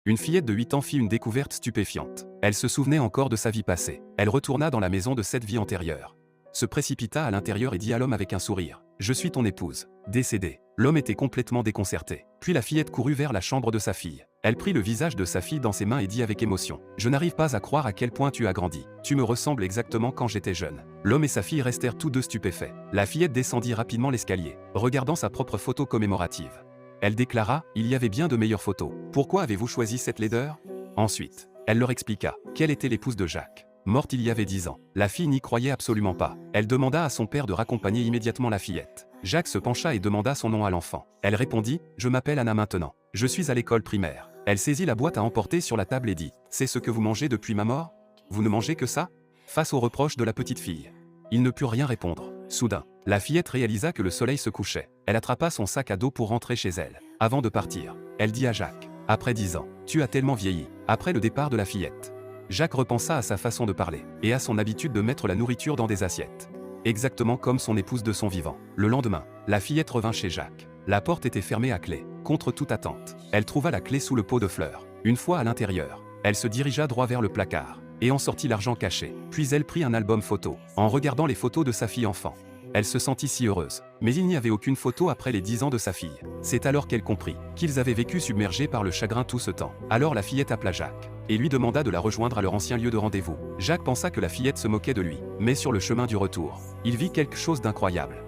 Une fillette de 8 ans fit une découverte stupéfiante. Elle se souvenait encore de sa vie passée. Elle retourna dans la maison de cette vie antérieure. Se précipita à l'intérieur et dit à l'homme avec un sourire. « Je suis ton épouse. » Décédée. L'homme était complètement déconcerté. Puis la fillette courut vers la chambre de sa fille. Elle prit le visage de sa fille dans ses mains et dit avec émotion. « Je n'arrive pas à croire à quel point tu as grandi. Tu me ressembles exactement quand j'étais jeune. » L'homme et sa fille restèrent tous deux stupéfaits. La fillette descendit rapidement l'escalier, regardant sa propre photo commémorative. Elle déclara, il y avait bien de meilleures photos. Pourquoi avez-vous choisi cette laideur? Ensuite, elle leur expliqua qu'elle était l'épouse de Jacques, morte il y avait 10 ans. La fille n'y croyait absolument pas. Elle demanda à son père de raccompagner immédiatement la fillette. Jacques se pencha et demanda son nom à l'enfant. Elle répondit, je m'appelle Anna maintenant. Je suis à l'école primaire. Elle saisit la boîte à emporter sur la table et dit, c'est ce que vous mangez depuis ma mort? Vous ne mangez que ça? Face aux reproches de la petite fille. Il ne put rien répondre. Soudain, la fillette réalisa que le soleil se couchait. Elle attrapa son sac à dos pour rentrer chez elle. Avant de partir, elle dit à Jacques, après 10 ans, tu as tellement vieilli. Après le départ de la fillette. Jacques repensa à sa façon de parler, et à son habitude de mettre la nourriture dans des assiettes. Exactement comme son épouse de son vivant. Le lendemain, la fillette revint chez Jacques. La porte était fermée à clé, contre toute attente. Elle trouva la clé sous le pot de fleurs. Une fois à l'intérieur, elle se dirigea droit vers le placard, et en sortit l'argent caché. Puis elle prit un album photo, en regardant les photos de sa fille enfant. Elle se sentit si heureuse. Mais il n'y avait aucune photo après les 10 ans de sa fille. C'est alors qu'elle comprit qu'ils avaient vécu submergés par le chagrin tout ce temps. Alors la fillette appela Jacques et lui demanda de la rejoindre à leur ancien lieu de rendez-vous. Jacques pensa que la fillette se moquait de lui. Mais sur le chemin du retour, il vit quelque chose d'incroyable.